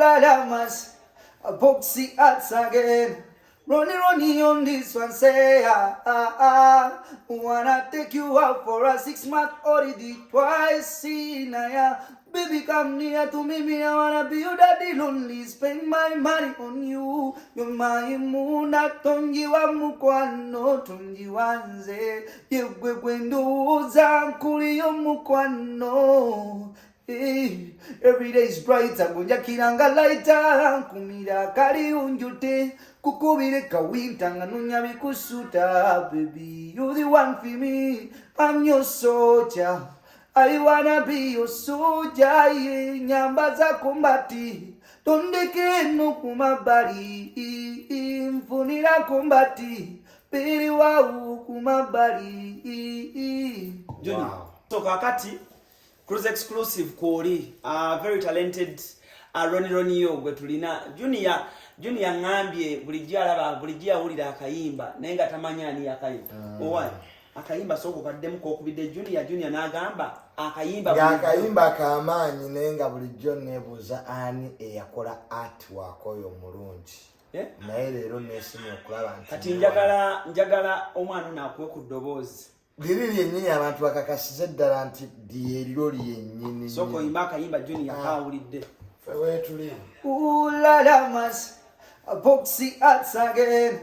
la la mas, a boxy hats again. Ronnie on this one say wanna take you out for a 6-month holiday twice in a year. Baby, come near to me, I wanna be your daddy lonely. Spend my money on you. You're my moon, tongi wa mukwano, tongi wanze. Yegwe gwendo zankuli yo mukwano. Every day is brighter, gonja kiranga lighter. Kumira kali unjute, kukubire kawinta nganunya bikusuta. Baby, you're the one for me, I'm your soldier. I wanna be your soldier, nyamba za kumbati. Tondeke no kumabari, mfunira kumbati. Pili wa kumabari. Wow. So kakati CRUZ exclusive kuri very talented Ronnie yo gwe tulina Junior ngambye bulijja ulira akayimba nenga tamanya ani akayimba owai akayimba soko kaddemu ko kubide Junior nagamba akayimba kamanyi nenga bulijjo nebuza ani eyakola artwork oyo mulungi naye leero nesimye okulaba nti kati njagala omwana nakuwe ku ddoboozi liri lyennyini abantu bakakasize ddala nti lyeriro lyennyini soko imba akayimba Junior kawulidde fewe tuli la la mas, a boxy hats again.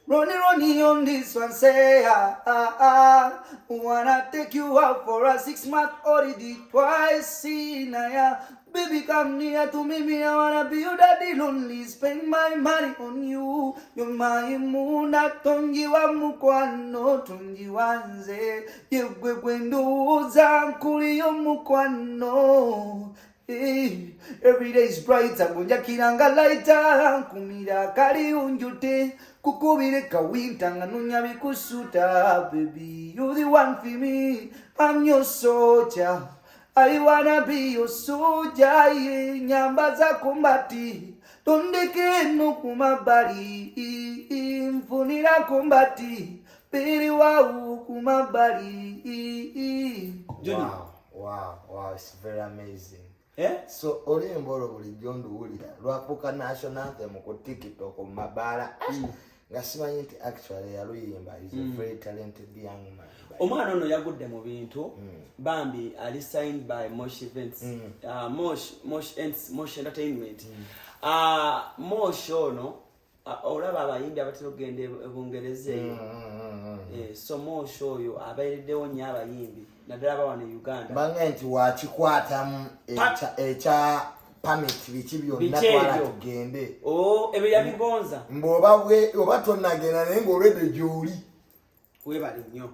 Ronnie on this one say wanna take you out for a 6-month holiday twice in a year. Baby, come near to me, I wanna be your daddy lonely. Spend my money on you. You're my moon, tongi wa mukwano, tongi wanze. Yegwe gwendo zankuli yo mukwano. Every day is brighter, gonja kiranga lighter. Kumira kali unjute, kukubire kawinta nganunya bikusuta. Baby, you're the one for me, I'm your soldier. I wanna be your soldier, nyamba za kumbati. Tondeke no kumabari, mfunira kumbati. Pili wa kumabari. Wow, it's very amazing. So olembolo bulijjo nduwulira lwapuka national anthem ku TikTok mu mabala nga simanyi nti actually yaluyimba is a very talented young man. Omwana ono yagudde mu bintu Bambi ali signed by Mosh Events Mosh Entertainment Mosh ono olaba abayimbi abatera okugenda ebungereze so Mosh oyo abayiriddewo nnyo abayimbi naddala bawana Uganda banga nti wakikwatamu ekya permit biki byonna twala tugende ebyo yabigonza oba tonnagenda naye ng'olwedde gy'oli webali nnyo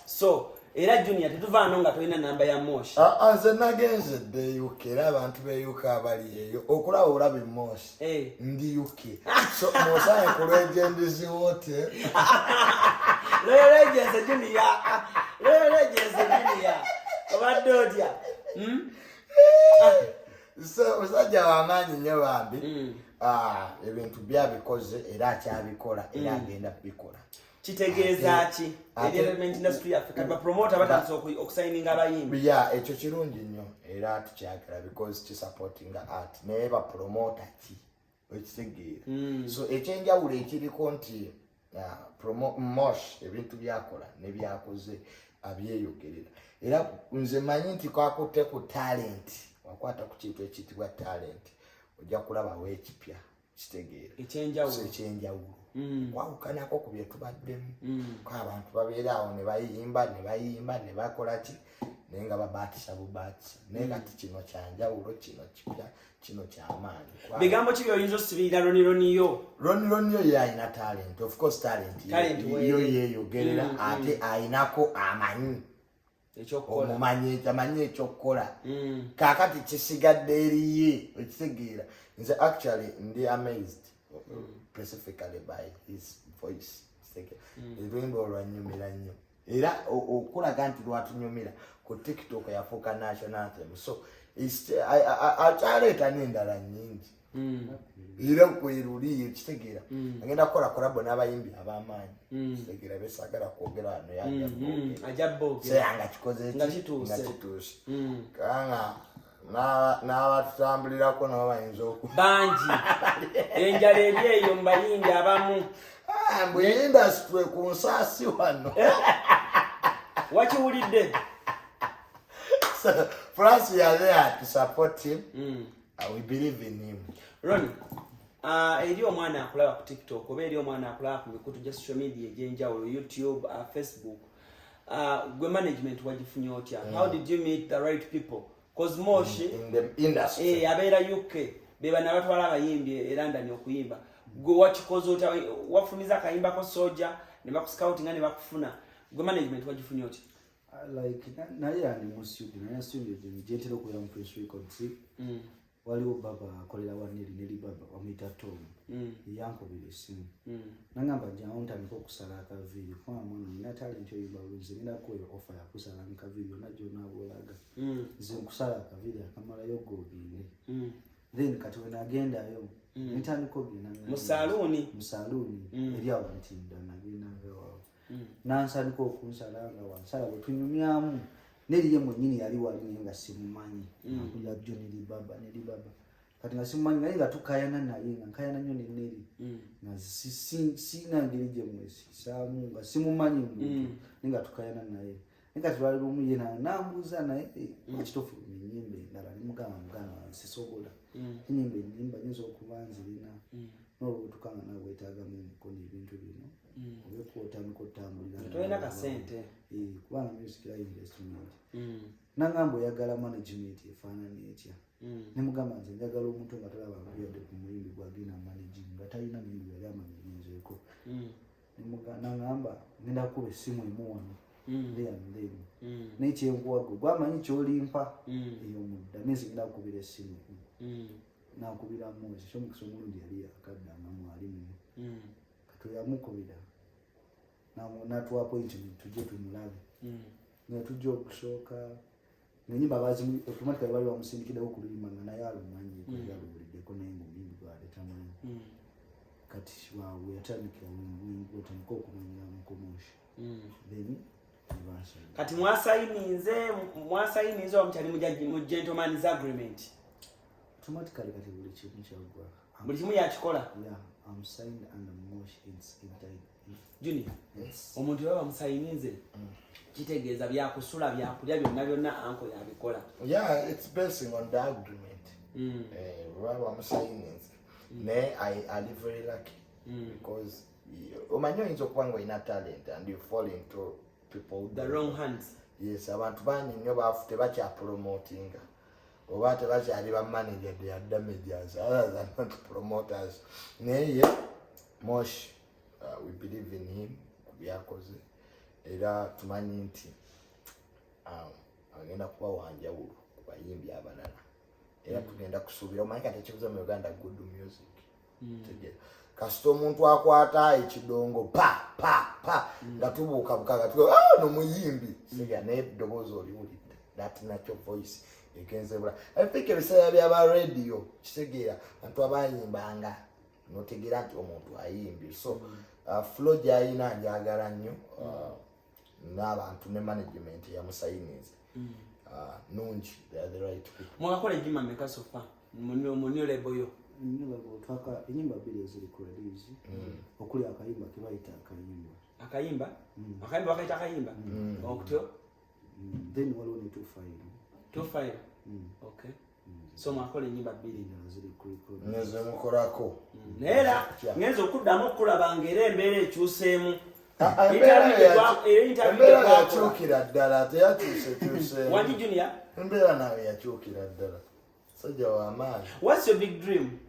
so era Junior tetuvaano nga tolina namba ya Mosh nze nagenze dde UK era abantu be UK abali eyo okulaba olabe Mosh ndi UK so mosaye kulwegendizi wote lelegeze Junior obadde otya so musajja w'amaanyi nnyo Bambi ebintu byabikoze era akyabikola era agenda kubikola kitegeeza ki element industry yaffe kati bapromoter batandise okusigninga abayimbi ekyo kirungi nnyo era tukyagala because kisupporting art naye bapromota ki ekitegeera so ekyenjawulo ekiriko nti Mosh ebintu byakola ne byakoze abyeyogerera era nze manyi nti kwakutte ku talent wakwata ku kintu ekiyitibwa talent ojja kulabawo ekipya kitegeera ekyenjawulo wawukanako ku bye tubaddemu ko abantu babeera awo ne bayimba ne bakola ki naye nga babaatisa bubaatisa naye kati kino kyanjawulo kino kipya kino kyamaanyi bigambo ki byoyinza osibirira Ronnie yo yalina talent of course talent yo yeeyogerera ate ayinako amanyi amanyi ekyokukola kaakati kisigadde eriye ekitegeera nze actually ndi amazed specifically by his voice olwimbo olwanyumira nnyo era okulaga nti lwatunyumira ku TikTok yafuuka national anthem so akyaleeta n'endala nnyingi era kweruli ekitegeera agenda kukola kolabo n'abayimbi ab'amaanyi kitegeera besagala kwogera wano yajja kikoze nga kituuse kubanga n'abatutambulirako nabo bayinza bangi enjala eri eyo mbayimbi abamu mbu industry ku nsaasi wano wakiwulidde for us we are there to support him. We believe in him. Ronnie, eri omwana akulaba ku TikTok oba eri omwana akulaba ku mikutu gya social media egy'enjawulo YouTube, Facebook, gwe management wagifunye otya? How did you meet the right people? Cause Moshi in the industry abeera UK beba nabatwala abayimbi e London okuyimba. Gwe wakikoze otya? Wafumiza akayimbako soja ne bakuscoutinga ne bakufuna. Gwe management wagifunye otya? Like naye ali mu studio naye studio gyentera okubeera mu Prince Records. Waliwo baba akolera waneri baba wamuyita Tom yankubira essimu nangamba jjawo ntandika okusala akaviiri kubanga mwana nina talent oyimba bulungi nina kuwa offer yakusala akaviiri yonna gy'onaabolaga nze nkusala akaviiri akamalayo googire then kati we nagendayo nitandika ogenda mu saluuni eri awo ntinda nagendanga waawo nansandika okunsala nga wansala bwe tunyumyamu neriye mwenyini yali wali nga simumanyi nakulira byo neri baba kati nga simumanyi naye nga tukayana naye nga nkayana nnyo neneri nga sina ngeri gye mwesisaamu nga simumanyi muntu naye nga tukayana naye kati lwali lumu ye nambuuza naye ekituufu ennyimba endala nimugamba nsisobola ennyimba ennyimba nyinza okuba nzirina n'olwobutuka nga nawe weetaagamu emikono ebintu bino obekotandika otambulira tolina kasente kubanga music live investment nangamba oyagala management efaanana etya nemugamba nze njagala omuntu nga talaba nkuyadde ku muyimbi gwagenda managing nga talina muyimbi yali amanyirinzeeko nangamba ngenda kuba essimu emu wano ndeyamulemu nekyenkuwago gwamanyi kyolimpa eyo mudda nenze ngenda kukubira essimu nakubira Mozi kyomukisa omulundi yali akaddanga mwalimu kati yamukubira natuwa appointment tujje tumulabe nga tujja okusooka nenyimba bazimu automatically bali bamusindikiddewo ku luyimba nga naye alumanyi yalubuliddeko naye ngaomuyimbi gwaletamanyi kati waawe yatandikira wingwingi otandika okumanyira mukomoshi then kati mwasayinize omukyali mu gentleman's agreement automatically kati buli kintu kyaggwa buli kimu yakikola I'm signed under Mosh Junior omuntu baba musayinize kitegeeza byakusula byakulya byonna anko yabikola it's basing on the agreement baba musayinize ne I live very lucky because omanyi oyinza okuba nga olina talent and you fall into people the wrong hands yes abantu bangi nnyo baafu tebakyapromotinga oba tebakyali bamanager they are damagers other than not promoters naye Mosh we believe in him kubyakoze era tumanyi nti agenda kuba wanjawulo ku bayimbi abalala era tugenda kusuubira omanyi kati ekibuzo mu Uganda good music kasita omuntu akwata ekidongo pa nga tubuukabuka nga tuga nomuyimbi siga naye eddoboozi oliwulidde that natural voice egenze bula I think ebiseera byaba radio kitegeera abantu abayimbanga notegeera nti omuntu ayimbi so flow gyayina njagala nnyo n'abantu ne management yamusayinize nungi they are the right people mwakakola ejima meka sofa munyo lebo yo twaka enyimba bbiri eziri ku release okuli akayimba kebayita akayimba bakayita akayimba okutyo then waliwo ne 2-5 okay so mwakola enyimba bbiri ziri ku record neze mukolako neera ngenza okuddamu okulaba ng'era embeera ekyuseemu embeera yakyukira ddala teyakyusekyuseemu Wanji Junior embeera nawe yakyukira ddala sajja w'amaanyi what's your big dream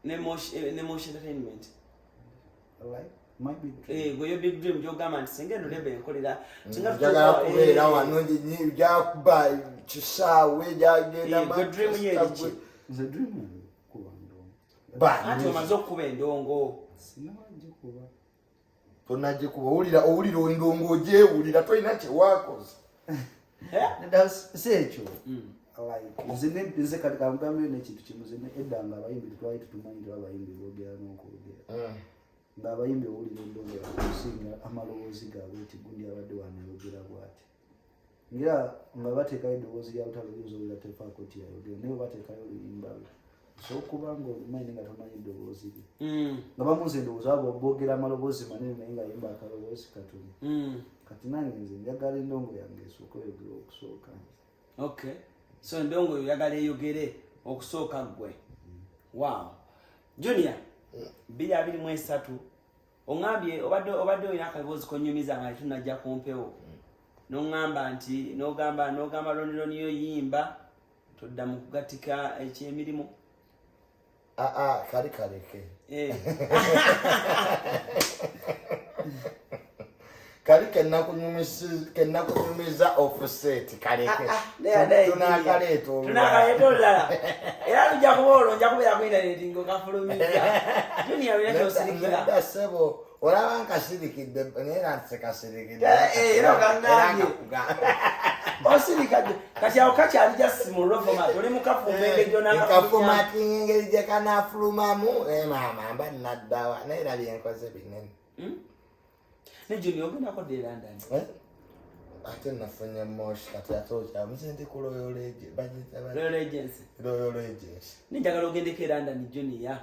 ne Mosh Entertainment my big dream gwe yo big dream gyogamba nti singa eno lebe enkolera njagala kubeera wano gyakuba kisaawe gyagenda gwe dream yeriki nze dream kuba ndongo anti omaze okukuba endongo sinagikuba tonagikuba owulira endongo ogyewulira tolina kyewakoze sekyo nze kati kamugambe nekintu kimu ze eddanga abayimbi twali tutumanyi nti abayimbi boogera n'okwogera ng'abayimbi owulira endongo yakusinga amaloboozi gaabwe nti gundi abadde wanayogera bw'ati ngira nga bateekayo eddoboozi lya lutalo liyinza obula tefaako ti yayogera naye bateekayo oluyimba lwe so okubanga olumanyi nga tomanyi eddoboozi lye nga bamuza endowooza abo boogera amaloboozi manene naye nga yimba akaloboozi katono kati nange nze njagala endongo yange esooka oyogera okusooka okay so endongo oyagala eyogere okusooka gwe wow Junior 2023 ongambye obadde olina akaboozi konyumiza nga tunajja kumpewo n'ongamba nti n'ogamba lonironi yoyimba todda mu kugatika ekyemirimu kali kaleke kali kenakunyumiza offset kaleke tunakaleeta olulala era lujja kuba olwo nja kubeera ku internet ng'okafulumiza Junior wina kyosirikira sebo olaba nkasirikidde naye nansekasirikidde era okangambye osirikadde kati awo kakyali just mu format oli mukafumba engeri nkafumati engeri gye kanafulumamu maama mba naddawa naye era byenkoze binene ne Junior ogendako dde London ate nafunye moshi kati ate okyamuze ndi ku Royal Agency ninjagala ogendeko London Junior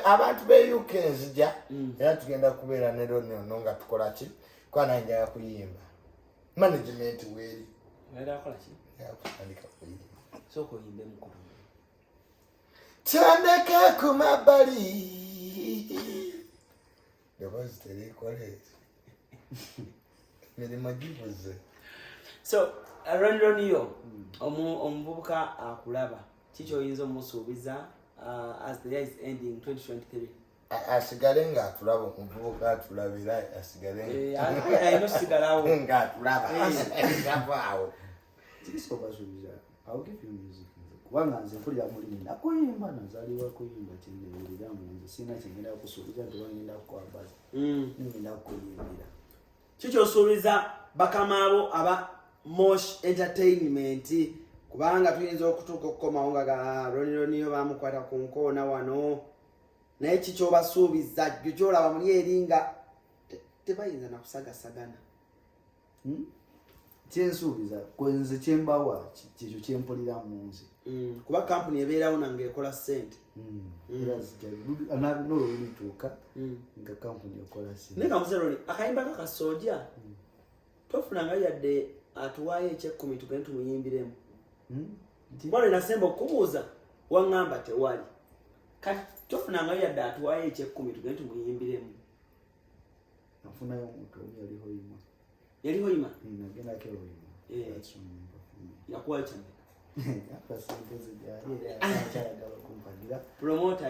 abantu be UK nzija era tugenda kubeera ne Ronino nga tukola ki kwa nanjaga kuyimba management weri akola ki yakutandika kuyimba sooka oyimbe mukulu tandeke ku mabbali deboozi terikoleezi mirimu gibuze so Roniro omuvubuka akulaba kiki oyinza omusuubiza as the year is ending 2023 asigale ngaatulaba omuvubuka atulabira asigale ayinosigalawo ngaatulaba avaawo kisobasuubiza I'll give you music kubanga nze mpulira mulimu nakuyimba nazaliwa kuyimba kyenewulira munze sina kyengenda kusuubiza nti wangenda kukwabaza ningenda kukuyimbira kiki osuubiza bakama abo aba Mosh Entertainment kubanga tuyinza okutuuka okukomawo nga Roniro bamukwata ku nkoona wano naye kiki obasuubiza gyo kyolaba muli eri nga tebayinza nakusagasagana kyensuubiza kwenze kyembawa kikyo kyempulira munze kuba kampuni ebeerawo nange ekola ssente nololituuka nga kampuni ekola ssente naye kamuzeroni akayimba kakasooja tofunanga yadde atuwaayo ekyekumi tugende tumuyimbiremu wale nasemba okubuuza waŋŋamba tewali kati tofunanga yadde atuwaayo ekyekumi tugende tumuyimbiremu nafunayo omuntu omu yaliho yima nagendako oyima yakuwayo kyameka kumpagira promota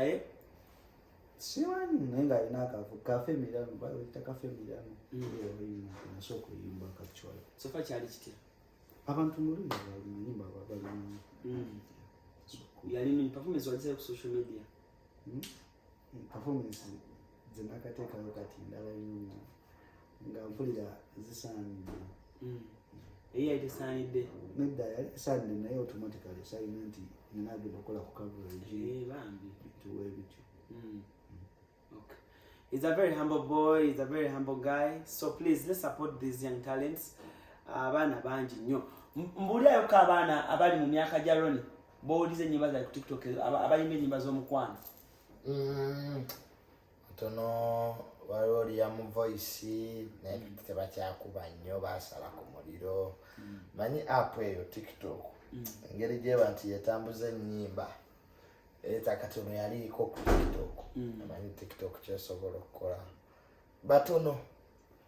simanyi naye nga alina akafu kafe emirano bayita kafe emirano oyima nasooka oyimba kakiwala sofa kyali kitya abantu mulimi balimuyimba balimi yali performance walisere ku social media performance zenakateekayo kati ndala nnyo nga mpulira zisaanidde eyi yali tesaanidde nedda yali esaanidde naye automatically salina nti ninagenda okukola ku coverage bambi bituwa ebityo. Okay. He's a very humble boy, he's a very humble guy, so please let's support these young talents. Abaana bangi nnyo mbulirayo ko abaana abali mu myaka gya Ronnie bowuliza ennyimba zaali ku TikTok abayimba ennyimba z'omukwano tono waliwo liya mu voice naye tebakyakuba nnyo basala ku muliro manyi app eyo TikTok engeri gyeba nti yetambuza ennyimba eta katono yaliiko ku TikTok manyi TikTok kyesobola okukola batono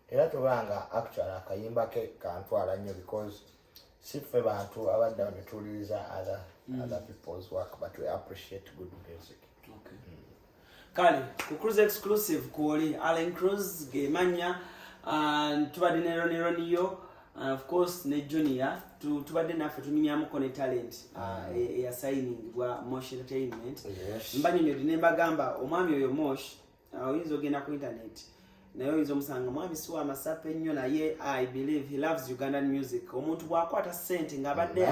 era tubanga actually akayimba ke kantwala nnyo because sife bantu abadde netuwuliriza other people's work but we appreciate good music. Okay. Kale ku CRUZ exclusive kuoli ALLANCRUZ gemanya tubadde ne Ronnie and of course ne Junior tubadde naffe tunyumyamuko ne talent ya signing bwa Mosh Entertainment mbanyonyodde ne mbagamba omwami oyo Mosh oyinza ogenda ku internet naye oyinza omusanga mwami siwa amasape ennyo naye I believe he loves Ugandan music omuntu bw'akwata ssente ng'abadde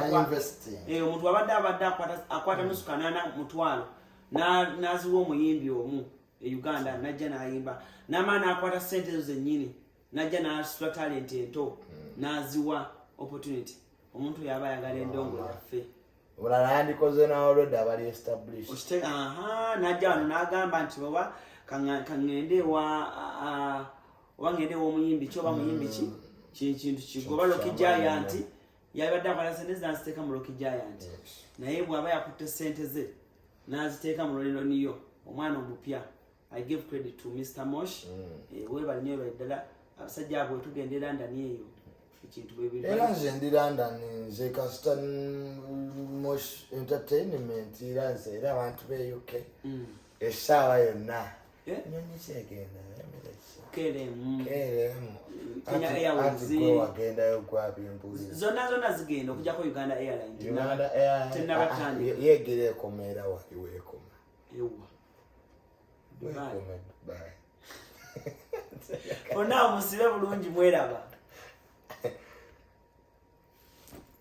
omuntu abadde akwata nusu kanaana mutwalo n'aziwa omuyimbi omu e Uganda najja n'ayimba n'amaana akwata ssente ezo zennyini najja n'asitula talent ento n'aziwa opportunity omuntu yaba yagala endongo yaffe mulala yandikoze n'already abali established okiteka najja wano n'agamba nti oba kaŋŋende oba ŋŋende w'omuyimbi ki oba muyimbi ki kintu kigoba Rocky Giant yabadde akola sente naziteeka mu Rocky Giant naye bw'aba yakutte sente ze n'aziteeka mu lolironiyo omwana omupya. I give credit to Mr. Mosh webali nyo ddala abasajja abo tugende London eyo ekintu bwe era nze ndi London nze kasita Mosh entertainment era abantu be UK essaawa yonna nyonyi kyegenda wagendayo gwaba embuzi zonna zigenda okujjako Uganda Airlines yegera ekomera waliwo ekoma ona musibe bulungi mweraba.